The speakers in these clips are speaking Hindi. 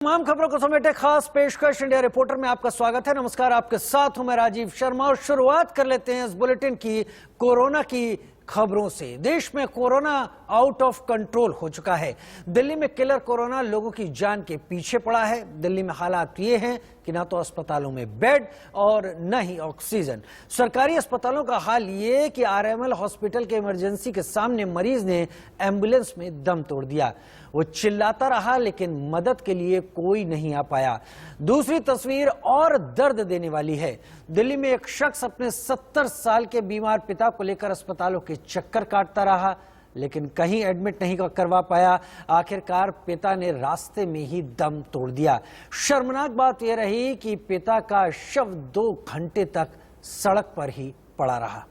तमाम खबरों को समेटे खास पेशकश इंडिया रिपोर्टर में आपका स्वागत है। नमस्कार, आपके साथ हूं मैं राजीव शर्मा और शुरुआत कर लेते हैं इस बुलेटिन की कोरोना की खबरों से। देश में कोरोना आउट ऑफ कंट्रोल हो चुका है। दिल्ली में किलर कोरोना लोगों की जान के पीछे पड़ा है। दिल्ली में हालात ये हैं कि ना तो अस्पतालों में बेड और न ही ऑक्सीजन। सरकारी अस्पतालों का हाल ये कि आरएमएल हॉस्पिटल के इमरजेंसी के सामने मरीज ने एम्बुलेंस में दम तोड़ दिया। वो चिल्लाता रहा लेकिन मदद के लिए कोई नहीं आ पाया। दूसरी तस्वीर और दर्द देने वाली है। दिल्ली में एक शख्स अपने 70 साल के बीमार पिता को लेकर अस्पतालों के चक्कर काटता रहा लेकिन कहीं एडमिट नहीं करवा पाया। आखिरकार पिता ने रास्ते में ही दम तोड़ दिया। शर्मनाक बात यह रही कि पिता का शव 2 घंटे तक सड़क पर ही पड़ा रहा।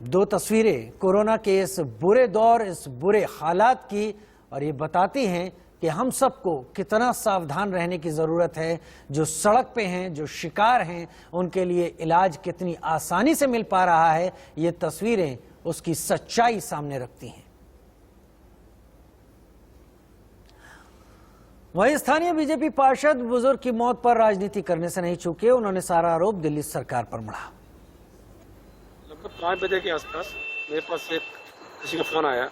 2 तस्वीरें कोरोना के इस बुरे दौर, इस बुरे हालात की, और ये बताती हैं कि हम सबको कितना सावधान रहने की जरूरत है। जो सड़क पे हैं, जो शिकार हैं, उनके लिए इलाज कितनी आसानी से मिल पा रहा है, ये तस्वीरें उसकी सच्चाई सामने रखती हैं। वहीं स्थानीय बीजेपी पार्षद बुजुर्ग की मौत पर राजनीति करने से नहीं चूके। उन्होंने सारा आरोप दिल्ली सरकार पर मढ़ा। लगभग 5 बजे के आसपास मेरे पास एक किसी का फ़ोन आया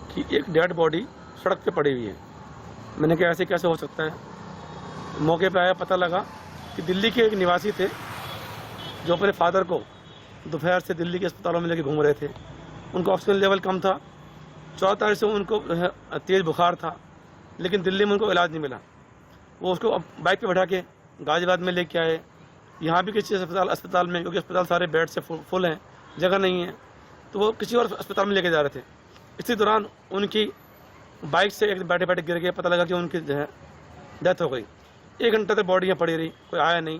कि एक डेड बॉडी सड़क पे पड़ी हुई है। मैंने कहा ऐसे कैसे हो सकता है। मौके पे आया, पता लगा कि दिल्ली के एक निवासी थे जो अपने फादर को दोपहर से दिल्ली के अस्पतालों में लेके घूम रहे थे। उनका ऑक्सीजन लेवल कम था। 14 तारीख से उनको तेज़ बुखार था लेकिन दिल्ली में उनको इलाज नहीं मिला। वो उसको बाइक पे बैठा के गाजियाबाद में लेके आए। यहाँ भी किसी अस्पताल में, क्योंकि अस्पताल सारे बेड से फुल हैं, जगह नहीं है, तो वो किसी और अस्पताल में लेके जा रहे थे। इसी दौरान उनकी बाइक से एक बैठे बैठे गिर गए। पता लगा कि उनकी जो है डेथ हो गई। 1 घंटे तक बॉडी यहाँ पड़ी रही, कोई आया नहीं।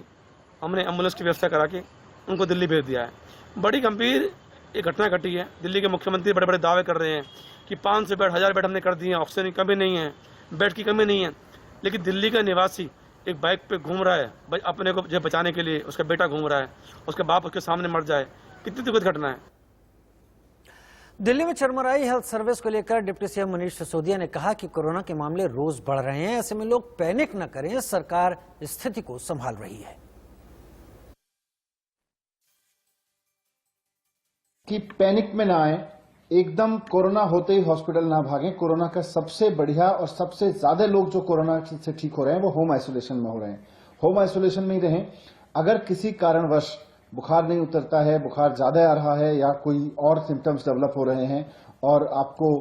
हमने एम्बुलेंस की व्यवस्था करा के उनको दिल्ली भेज दिया है। बड़ी गंभीर एक घटना घटी है। दिल्ली के मुख्यमंत्री बड़े बड़े दावे कर रहे हैं कि 500 बेड, 1000 बेड हमने कर दिए हैं, ऑक्सीजन की कमी नहीं है, बेड की कमी नहीं है। लेकिन दिल्ली का निवासी एक बाइक पे घूम रहा है अपने को बचाने के लिए, उसका बेटा घूम रहा है, उसके बाप उसके सामने मर जाए। कितनी दुखद घटना है। दिल्ली में चरमराई हेल्थ सर्विस को लेकर डिप्टी सीएम मनीष सिसोदिया ने कहा कि कोरोना के मामले रोज बढ़ रहे हैं, ऐसे में लोग पैनिक न करें, सरकार स्थिति को संभाल रही है। कि पैनिक में ना आए, एकदम कोरोना होते ही हॉस्पिटल ना भागें। कोरोना का सबसे बढ़िया और सबसे ज्यादा लोग जो कोरोना से ठीक हो रहे हैं वो होम आइसोलेशन में हो रहे हैं। होम आइसोलेशन में ही रहें। अगर किसी कारणवश बुखार नहीं उतरता है, बुखार ज्यादा आ रहा है या कोई और सिम्टम्स डेवलप हो रहे हैं और आपको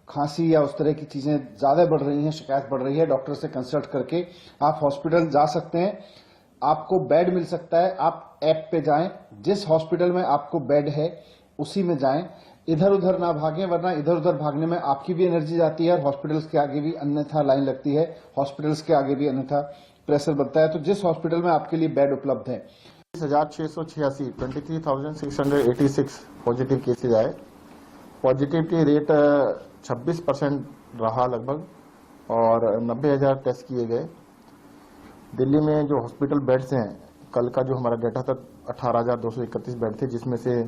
खांसी या उस तरह की चीजें ज्यादा बढ़ रही हैं, शिकायत बढ़ रही है, डॉक्टर से कंसल्ट करके आप हॉस्पिटल जा सकते हैं। आपको बेड मिल सकता है। आप ऐप पे जाएं, जिस हॉस्पिटल में आपको बेड है उसी में जाएं। इधर उधर ना भागें, वरना इधर उधर भागने में आपकी भी एनर्जी जाती है और हॉस्पिटल्स के आगे भी अन्यथा लाइन लगती है, हॉस्पिटल्स के आगे भी अन्यथा प्रेशर बनता है। तो जिस हॉस्पिटल में आपके लिए बेड उपलब्ध है। 2686 23,686 पॉजिटिव केसेज आए। पॉजिटिविटी रेट 26% रहा लगभग और 90,000 टेस्ट किए गए। दिल्ली में जो हॉस्पिटल बेड्स हैं, कल का जो हमारा डेटा था 18,231 बेड थे, जिसमें से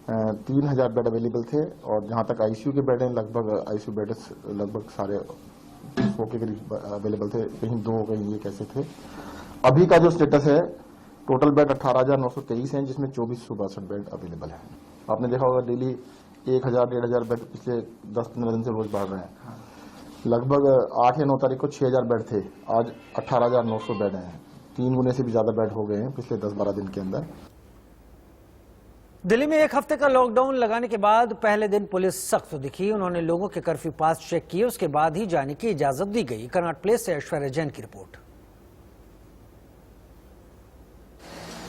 3,000 बेड अवेलेबल थे। और जहां तक आईसीयू के बेड हैं, लगभग आईसीयू बेड लगभग सारे 100 के करीब अवेलेबल थे, कहीं 2 कहीं 1 ऐसे थे। अभी का जो स्टेटस है, टोटल बेड 18,923 हैं, जिसमें 2462 बेड अवेलेबल है। आपने देखा होगा डेली 1,000-1,500 बेड पिछले 10-15 दिन से रोज बढ़ रहे हैं। लगभग 8 या 9 तारीख को 6,000 बेड थे, आज 18,900 बेड हैं। 3 गुने से भी ज्यादा बेड हो गए हैं पिछले 10-12 दिन के अंदर। दिल्ली में 1 हफ्ते का लॉकडाउन लगाने के बाद पहले दिन पुलिस सख्त दिखी। उन्होंने लोगों के कर्फ्यू पास चेक किए, उसके बाद ही जाने की इजाजत दी गई। कर्नाट प्लेस से ऐश्वर्या जैन की रिपोर्ट।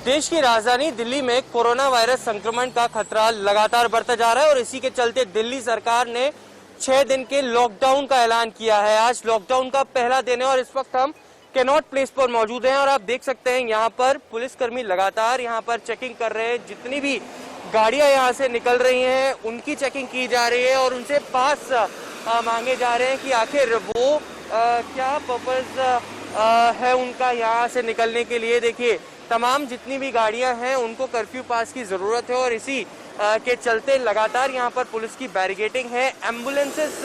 देश की राजधानी दिल्ली में कोरोना वायरस संक्रमण का खतरा लगातार बढ़ता जा रहा है और इसी के चलते दिल्ली सरकार ने 6 दिन के लॉकडाउन का ऐलान किया है। आज लॉकडाउन का पहला दिन है और इस वक्त हम कैनॉट प्लेस पर मौजूद हैं और आप देख सकते हैं यहाँ पर पुलिसकर्मी लगातार यहाँ पर चेकिंग कर रहे हैं। जितनी भी गाड़ियां यहाँ से निकल रही हैं उनकी चेकिंग की जा रही है और उनसे पास मांगे जा रहे हैं कि आखिर वो क्या पर्पज है उनका यहाँ से निकलने के लिए। देखिए, तमाम जितनी भी गाड़ियां हैं उनको कर्फ्यू पास की जरूरत है और इसी के चलते लगातार यहाँ पर पुलिस की बैरिकेडिंग है। एम्बुलेंसेस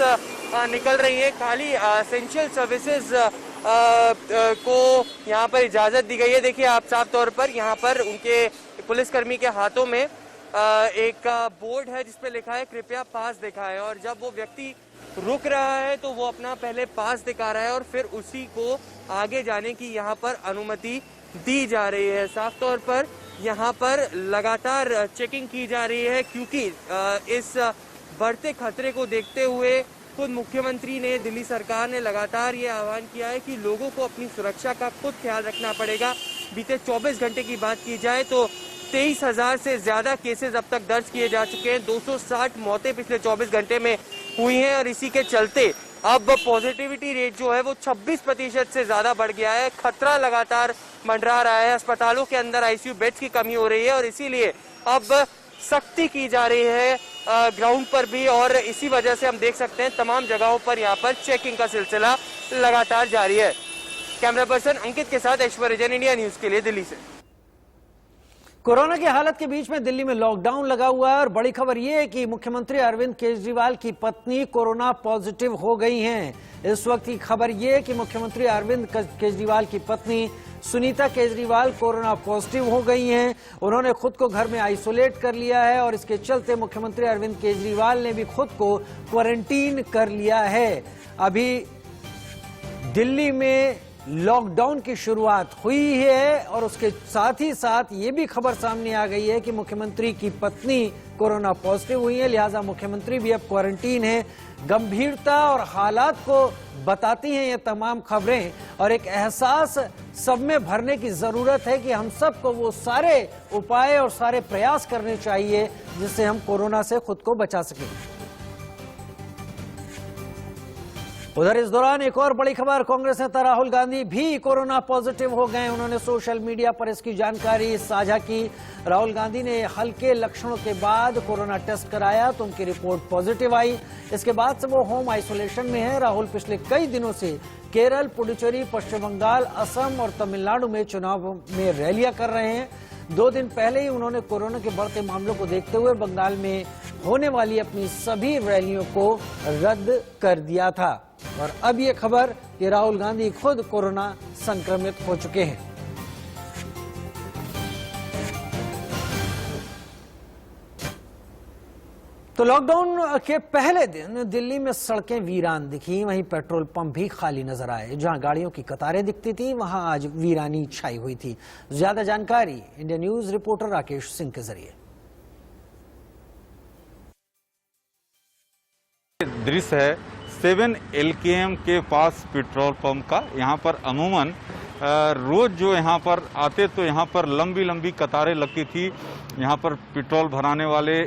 निकल रही हैं। खाली एसेंशियल सर्विसेज को यहाँ पर इजाज़त दी गई है। देखिए आप साफ तौर पर यहाँ पर उनके पुलिसकर्मी के हाथों में एक बोर्ड है जिस पे लिखा है कृपया पास दिखाएं, और जब वो व्यक्ति रुक रहा है तो वो अपना पहले पास दिखा रहा है और फिर उसी को आगे जाने की यहाँ पर अनुमति दी जा रही है। साफ तौर पर यहाँ पर लगातार चेकिंग की जा रही है, क्योंकि इस बढ़ते खतरे को देखते हुए खुद मुख्यमंत्री ने, दिल्ली सरकार ने लगातार ये आह्वान किया है कि लोगों को अपनी सुरक्षा का खुद ख्याल रखना पड़ेगा। बीते 24 घंटे की बात की जाए तो 23,000 से ज्यादा केसेस अब तक दर्ज किए जा चुके हैं। 260 मौतें पिछले 24 घंटे में हुई हैं और इसी के चलते अब पॉजिटिविटी रेट जो है वो 26% से ज्यादा बढ़ गया है। खतरा लगातार मंडरा रहा है। अस्पतालों के अंदर आईसीयू बेड्स की कमी हो रही है और इसीलिए अब सख्ती की जा रही है ग्राउंड पर भी, और इसी वजह से हम देख सकते हैं तमाम जगहों पर यहाँ पर चेकिंग का सिलसिला लगातार जारी है। कैमरा पर्सन अंकित के साथ ऐश्वर्य जैन, इंडिया न्यूज के लिए दिल्ली से। कोरोना की हालत के बीच में दिल्ली में लॉकडाउन लगा हुआ है और बड़ी खबर यह है कि मुख्यमंत्री अरविंद केजरीवाल की पत्नी कोरोना पॉजिटिव हो गई हैं। इस वक्त की खबर यह है कि मुख्यमंत्री अरविंद केजरीवाल की पत्नी सुनीता केजरीवाल कोरोना पॉजिटिव हो गई हैं। उन्होंने खुद को घर में आइसोलेट कर लिया है और इसके चलते मुख्यमंत्री अरविंद केजरीवाल ने भी खुद को क्वारंटीन कर लिया है। अभी दिल्ली में लॉकडाउन की शुरुआत हुई है और उसके साथ ही साथ ये भी खबर सामने आ गई है कि मुख्यमंत्री की पत्नी कोरोना पॉजिटिव हुई है, लिहाजा मुख्यमंत्री भी अब क्वारंटीन है। गंभीरता और हालात को बताती हैं ये तमाम खबरें और एक एहसास सब में भरने की जरूरत है कि हम सबको वो सारे उपाय और सारे प्रयास करने चाहिए जिससे हम कोरोना से खुद को बचा सकें। उधर इस दौरान एक और बड़ी खबर, कांग्रेस नेता राहुल गांधी भी कोरोना पॉजिटिव हो गए। उन्होंने सोशल मीडिया पर इसकी जानकारी साझा की। राहुल गांधी ने हल्के लक्षणों के बाद कोरोना टेस्ट कराया तो उनकी रिपोर्ट पॉजिटिव आई। इसके बाद से वो होम आइसोलेशन में है। राहुल पिछले कई दिनों से केरल, पुडुचेरी, पश्चिम बंगाल, असम और तमिलनाडु में चुनाव में रैलियां कर रहे हैं। 2 दिन पहले ही उन्होंने कोरोना के बढ़ते मामलों को देखते हुए बंगाल में होने वाली अपनी सभी रैलियों को रद्द कर दिया था। और अब ये खबर कि राहुल गांधी खुद कोरोना संक्रमित हो चुके हैं। तो लॉकडाउन के पहले दिन दिल्ली में सड़कें वीरान दिखी, वहीं पेट्रोल पंप भी खाली नजर आए। जहां गाड़ियों की कतारें दिखती थी वहां आज वीरानी छाई हुई थी। ज्यादा जानकारी India news reporter Rakesh Singh के जरिए। दृश्य है 7 LKM के पास पेट्रोल पंप का। यहाँ पर अमूमन रोज जो यहाँ पर आते तो यहाँ पर लंबी लंबी कतारें लगती थी यहाँ पर पेट्रोल भराने वाले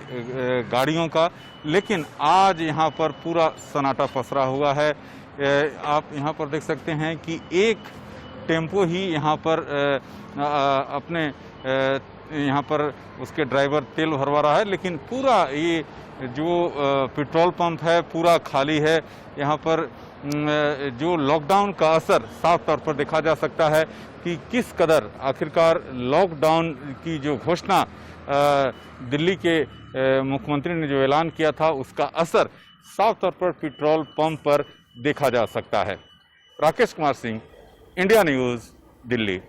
गाड़ियों का, लेकिन आज यहाँ पर पूरा सन्नाटा पसरा हुआ है। आप यहाँ पर देख सकते हैं कि एक टेम्पो ही यहाँ पर अपने यहाँ पर उसके ड्राइवर तेल भरवा रहा है, लेकिन पूरा ये जो पेट्रोल पंप है पूरा खाली है। यहाँ पर जो लॉकडाउन का असर साफ तौर पर देखा जा सकता है कि किस कदर आखिरकार लॉकडाउन की जो घोषणा दिल्ली के मुख्यमंत्री ने जो ऐलान किया था उसका असर साफ तौर पर पेट्रोल पंप पर देखा जा सकता है। Rakesh Kumar Singh, India news, Delhi.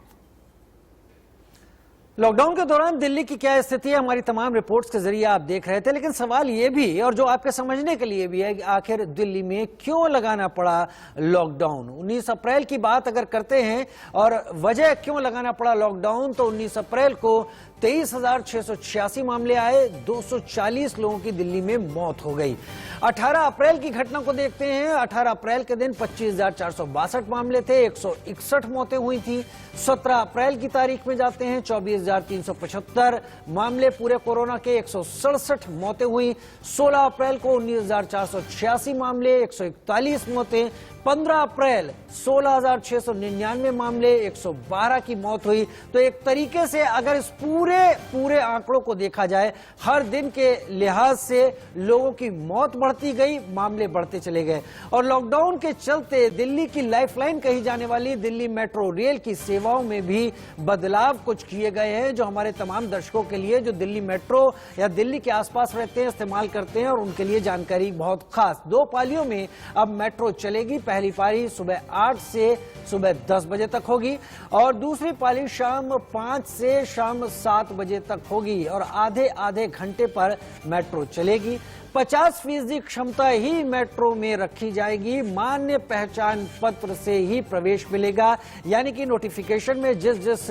Lockdown के दौरान दिल्ली की क्या स्थिति है हमारी तमाम रिपोर्ट्स के जरिए आप देख रहे थे, लेकिन सवाल ये भी और जो आपके समझने के लिए भी है कि आखिर दिल्ली में क्यों लगाना पड़ा लॉकडाउन। 19 अप्रैल की बात अगर करते हैं और वजह क्यों लगाना पड़ा लॉकडाउन, तो 19 अप्रैल को 23,686 मामले आए, 240 लोगों की दिल्ली में मौत हो गई। 18 अप्रैल की घटना को देखते हैं। 18 अप्रैल के दिन 25,462 मामले थे, 161 मौतें हुई थी। 17 अप्रैल की तारीख में जाते हैं, 24,375 मामले पूरे कोरोना के, 167 मौतें हुई। 16 अप्रैल को 19,486 मामले, 141 मौतें। 15 अप्रैल 16,699 मामले, 112 की मौत हुई। तो एक तरीके से अगर इस पूरे आंकड़ों को देखा जाए, हर दिन के लिहाज से लोगों की मौत बढ़ती गई, मामले बढ़ते चले गए। और लॉकडाउन के चलते दिल्ली की लाइफलाइन कही जाने वाली दिल्ली मेट्रो रेल की सेवाओं में भी बदलाव कुछ किए गए हैं, जो हमारे तमाम दर्शकों के लिए जो दिल्ली मेट्रो या दिल्ली के आसपास रहते हैं, इस्तेमाल करते हैं, और उनके लिए जानकारी बहुत खास। 2 पालियों में अब मेट्रो चलेगी। पहली पाली सुबह 8 से सुबह 10 बजे तक होगी और दूसरी पाली शाम 5 से शाम 7 बजे तक होगी और आधे घंटे पर मेट्रो चलेगी। 50% क्षमता ही मेट्रो में रखी जाएगी। मान्य पहचान पत्र से ही प्रवेश मिलेगा, यानी कि नोटिफिकेशन में जिस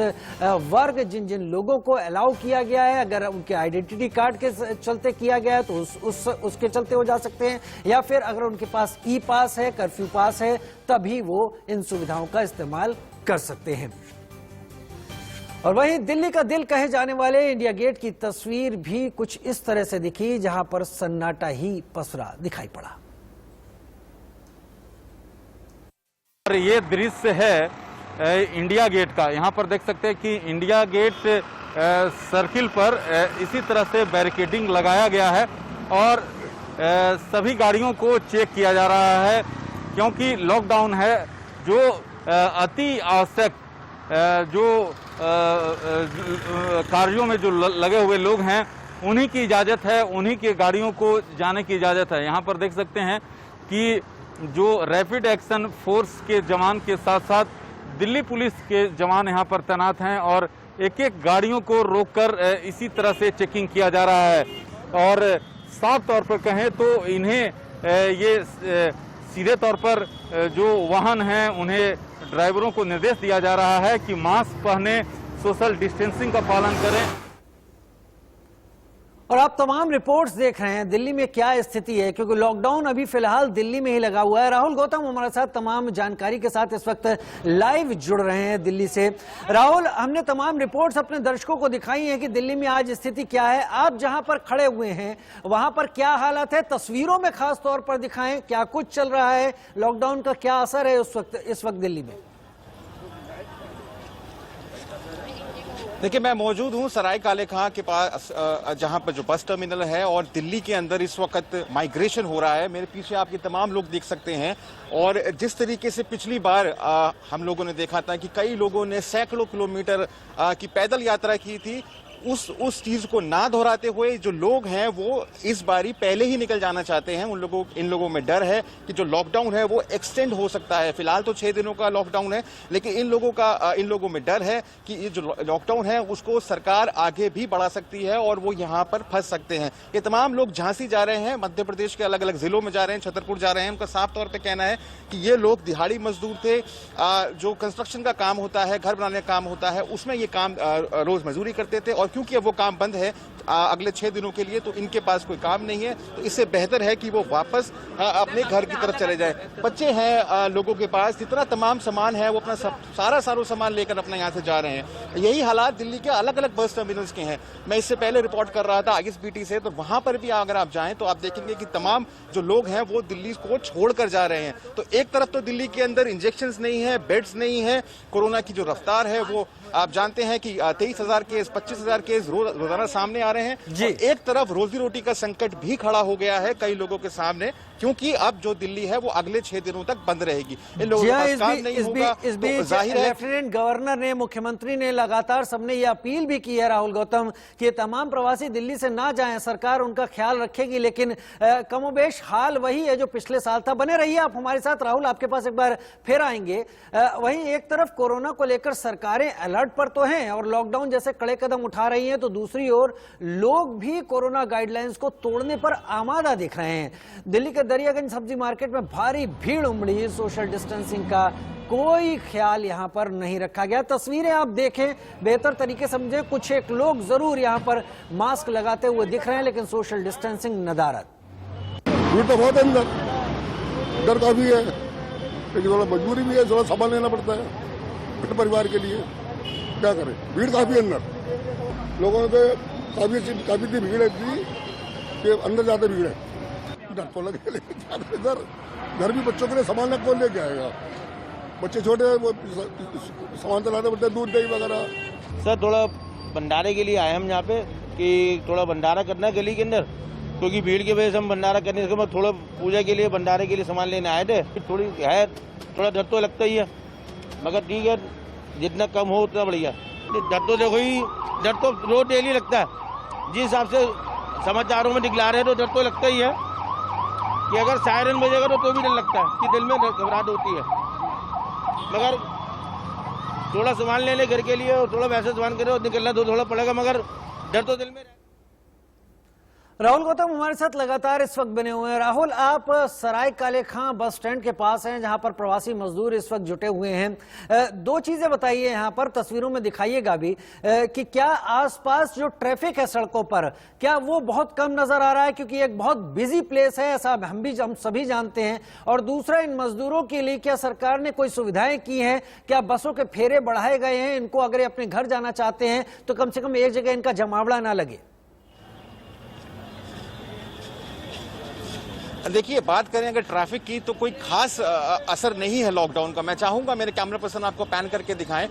वर्ग जिन लोगों को अलाउ किया गया है, अगर उनके आइडेंटिटी कार्ड के चलते किया गया है तो उसके चलते हो जा सकते हैं, या फिर अगर उनके पास ई पास है, कर्फ्यू पास है, तभी वो इन सुविधाओं का इस्तेमाल कर सकते हैं। और वहीं दिल्ली का दिल कहे जाने वाले इंडिया गेट की तस्वीर भी कुछ इस तरह से दिखी, जहां पर सन्नाटा ही पसरा दिखाई पड़ा। और ये दृश्य है इंडिया गेट का। यहाँ पर देख सकते हैं कि इंडिया गेट सर्किल पर इसी तरह से बैरिकेडिंग लगाया गया है और सभी गाड़ियों को चेक किया जा रहा है, क्योंकि लॉकडाउन है। जो अति आवश्यक जो कार्यों में जो लगे हुए लोग हैं, उन्हीं की इजाज़त है, उन्हीं की गाड़ियों को जाने की इजाज़त है। यहाँ पर देख सकते हैं कि जो रैपिड एक्शन फोर्स के जवान के साथ साथ दिल्ली पुलिस के जवान यहाँ पर तैनात हैं और एक एक गाड़ियों को रोककर इसी तरह से चेकिंग किया जा रहा है। और साफ तौर पर कहें तो इन्हें ये सीधे तौर पर जो वाहन हैं उन्हें ड्राइवरों को निर्देश दिया जा रहा है कि मास्क पहने, सोशल डिस्टेंसिंग का पालन करें। और आप तमाम रिपोर्ट्स देख रहे हैं दिल्ली में क्या स्थिति है, क्योंकि लॉकडाउन अभी फिलहाल दिल्ली में ही लगा हुआ है। राहुल गौतम हमारे साथ तमाम जानकारी के साथ इस वक्त लाइव जुड़ रहे हैं दिल्ली से। राहुल, हमने तमाम रिपोर्ट्स अपने दर्शकों को दिखाई हैं कि दिल्ली में आज स्थिति क्या है। आप जहां पर खड़े हुए हैं वहां पर क्या हालत है, तस्वीरों में खास तौर पर दिखाएं, क्या कुछ चल रहा है, लॉकडाउन का क्या असर है इस वक्त दिल्ली में? देखिए, मैं मौजूद हूँ सराय काले खां के पास, जहाँ पर जो बस टर्मिनल है, और दिल्ली के अंदर इस वक्त माइग्रेशन हो रहा है। मेरे पीछे आप ये तमाम लोग देख सकते हैं। और जिस तरीके से पिछली बार हम लोगों ने देखा था कि कई लोगों ने सैकड़ों किलोमीटर की पैदल यात्रा की थी, उस चीज को ना दोहराते हुए जो लोग हैं वो इस बारी पहले ही निकल जाना चाहते हैं। इन लोगों में डर है कि जो लॉकडाउन है वो एक्सटेंड हो सकता है। फिलहाल तो 6 दिनों का लॉकडाउन है, लेकिन इन लोगों में डर है कि ये जो लॉकडाउन है उसको सरकार आगे भी बढ़ा सकती है और वो यहाँ पर फंस सकते हैं। ये तमाम लोग झांसी जा रहे हैं, मध्य प्रदेश के अलग अलग जिलों में जा रहे हैं, छतरपुर जा रहे हैं। उनका साफ तौर पर कहना है कि ये लोग दिहाड़ी मजदूर थे, जो कंस्ट्रक्शन का काम होता है, घर बनाने का काम होता है, उसमें ये काम रोज मजदूरी करते थे, और क्योंकि अब वो काम बंद है अगले 6 दिनों के लिए, तो इनके पास कोई काम नहीं है। तो इससे बेहतर है कि वो वापस अपने घर की तरफ चले जाए। बच्चे हैं लोगों के पास, जितना तमाम सामान है वो अपना सारा सामान लेकर अपना यहाँ से जा रहे हैं। यही हालात दिल्ली के अलग अलग बस टर्मिनल्स के हैं। मैं इससे पहले रिपोर्ट कर रहा था ISBT से, तो वहां पर भी अगर आप जाएं तो आप देखेंगे कि तमाम जो लोग हैं वो दिल्ली को छोड़कर जा रहे हैं। तो एक तरफ तो दिल्ली के अंदर इंजेक्शंस नहीं है, बेड्स नहीं है, कोरोना की जो रफ्तार है वो आप जानते हैं कि 23,000 केस, 25,000 केस रोजाना सामने आ रहे हैं जी। एक तरफ रोजी रोटी का संकट भी खड़ा हो गया है कई लोगों के सामने, क्योंकि अब जो दिल्ली है वो अगले 6 दिनों तक बंद रहेगी। इन लोगों के पास काम नहीं होगा। इस बीच लेफ्टिनेंट गवर्नर ने, मुख्यमंत्री ने लगातार सबने ये अपील भी की है राहुल गौतम कि तमाम प्रवासी दिल्ली से ना जाएं, सरकार उनका ख्याल रखेगी। लेकिन कमोबेश हाल वही है जो पिछले साल था। बने रहिए आप हमारे साथ। राहुल, आपके पास एक बार फिर आएंगे। वहीं एक तरफ कोरोना को लेकर सरकारें अलर्ट पर तो हैं और लॉकडाउन जैसे कड़े कदम उठा रही हैं, तो दूसरी ओर लोग भी कोरोना गाइडलाइंस को तोड़ने पर आमादा दिख रहे हैं। दिल्ली के दरियागंज सब्जी मार्केट में भारी भीड़ उमड़ी। सोशल डिस्टेंसिंग का कोई ख्याल यहां पर नहीं रखा गया। तस्वीरें आप देखें, बेहतर तरीके समझें। कुछ एक लोग जरूर यहां पर मास्क लगाते हुए दिख रहे हैं, लेकिन सोशल डिस्टेंसिंग नदारद। भीड़ तो बहुत है अंदर, डर काफी है, लेकिन थोड़ा मजबूरी भी है, थोड़ा सामान लेना पड़ता है परिवार के लिए। क्या करें, भीड़ काफी अंदर, लोगों ने तो काफी भीड़ है कि अंदर ज्यादा भीड़ है। डर तो लगे, लेकिन इधर घर भी बच्चों के लिए सामान कौन लेके आएगा? बच्चे छोटे हैं, वो सामान तो लाने पड़ते हैं, दूध दही वगैरह। सर थोड़ा भंडारे के लिए आए हम यहाँ पे कि थोड़ा भंडारा करना है गली के अंदर, क्योंकि भीड़ की वजह से हम भंडारा करने के बाद थोड़ा पूजा के लिए भंडारे के लिए सामान लेने आए थे। थोड़ा डर तो लगता ही है, मगर ठीक है, जितना कम हो उतना बढ़िया। डर तो देखो ही, डर तो रोज डेली लगता है। जिस हिसाब से समाचारों में दिखला रहे हैं तो डर तो लगता ही है कि अगर सायरन बजेगा तो भी डर लगता है कि दिल में घबराहट होती है। मगर थोड़ा सामान लेने घर के लिए और थोड़ा वैसे सामान करे और निकलना तो थोड़ा पड़ेगा, मगर डर तो दिल में। राहुल गौतम हमारे साथ लगातार इस वक्त बने हुए हैं। राहुल, आप सराय काले खां बस स्टैंड के पास हैं जहां पर प्रवासी मजदूर इस वक्त जुटे हुए हैं। दो चीजें बताइए, यहां पर तस्वीरों में दिखाइएगा भी कि क्या आसपास जो ट्रैफिक है सड़कों पर, क्या वो बहुत कम नजर आ रहा है? क्योंकि एक बहुत बिजी प्लेस है, ऐसा हम सभी जानते हैं। और दूसरा, इन मजदूरों के लिए क्या सरकार ने कोई सुविधाएं की हैं? क्या बसों के फेरे बढ़ाए गए हैं? इनको अगर ये अपने घर जाना चाहते हैं तो कम से कम एक जगह इनका जमावड़ा ना लगे। देखिए, बात करें अगर ट्रैफिक की तो कोई खास असर नहीं है लॉकडाउन का। मैं चाहूंगा मेरे कैमरा पर्सन आपको पैन करके दिखाएं।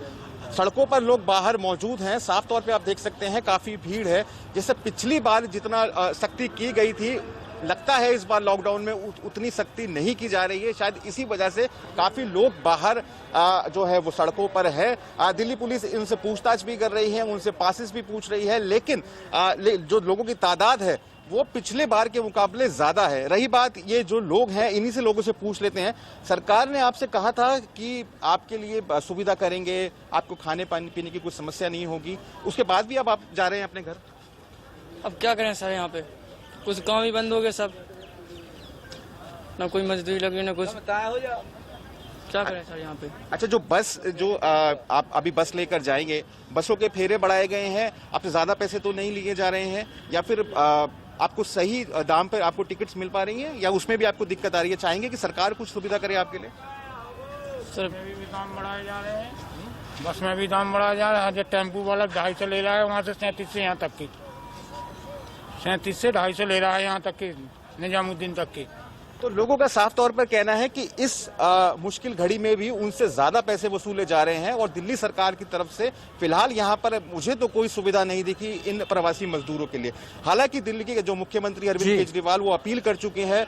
सड़कों पर लोग बाहर मौजूद हैं, साफ तौर पे आप देख सकते हैं काफी भीड़ है। जैसे पिछली बार जितना सख्ती की गई थी, लगता है इस बार लॉकडाउन में उतनी सख्ती नहीं की जा रही है। शायद इसी वजह से काफी लोग बाहर जो है वो सड़कों पर है। दिल्ली पुलिस इनसे पूछताछ भी कर रही है, उनसे पासेस भी पूछ रही है, लेकिन जो लोगों की तादाद है वो पिछले बार के मुकाबले ज्यादा है। रही बात ये जो लोग हैं, इन्हीं से लोगों से पूछ लेते हैं। सरकार ने आपसे कहा था कि आपके लिए सुविधा करेंगे, आपको खाने पानी पीने की कुछ समस्या नहीं होगी, उसके बाद भी अब आप जा रहे हैं अपने घर। अब क्या करें सर, यहाँ पे कुछ काम ही बंद हो गए सब, ना कोई मजदूरी लगी ना कुछ, क्या करें सर यहाँ पे। अच्छा, जो बस जो आप अभी बस लेकर जाएंगे, बसों के फेरे बढ़ाए गए हैं, आपसे ज्यादा पैसे तो नहीं लिए जा रहे हैं, या फिर आपको सही दाम पर आपको टिकट्स मिल पा रही हैं, या उसमें भी आपको दिक्कत आ रही है? चाहेंगे कि सरकार कुछ सुविधा करे आपके लिए? सर भी दाम बढ़ाए जा रहे हैं, बस में भी दाम बढ़ाया जा रहा है। जो टेम्पू वाला 250 ले रहा है, वहाँ से 37 से यहाँ तक की, 37 से 250 ले रहा है यहाँ तक की, निजामुद्दीन तक की। तो लोगों का साफ तौर पर कहना है कि इस मुश्किल घड़ी में भी उनसे ज्यादा पैसे वसूले जा रहे हैं, और दिल्ली सरकार की तरफ से फिलहाल यहाँ पर मुझे तो कोई सुविधा नहीं दिखी इन प्रवासी मजदूरों के लिए। हालांकि दिल्ली के जो मुख्यमंत्री अरविंद केजरीवाल वो अपील कर चुके हैं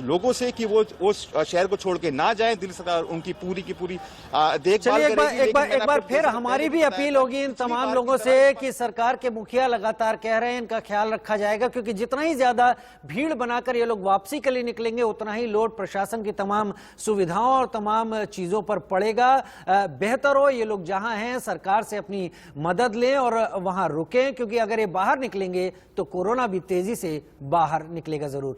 लोगों से कि वो शहर को छोड़ के ना जाएं। दिल्ली सरकार उनकी पूरी की पूरी देखभाल करेगी। एक बार फिर हमारी भी अपील होगी इन तमाम लोगों से कि सरकार के मुखिया लगातार कह रहे हैं इनका ख्याल रखा जाएगा, क्योंकि जितना ही ज्यादा भीड़ बनाकर ये लोग वापसी के लिए निकलेंगे उतना ही लोड प्रशासन की तमाम सुविधाओं और तमाम चीजों पर पड़ेगा। बेहतर हो ये लोग जहां हैं सरकार से अपनी मदद लें और वहां रुकें, क्योंकि अगर ये बाहर निकलेंगे तो कोरोना भी तेजी से बाहर निकलेगा जरूर।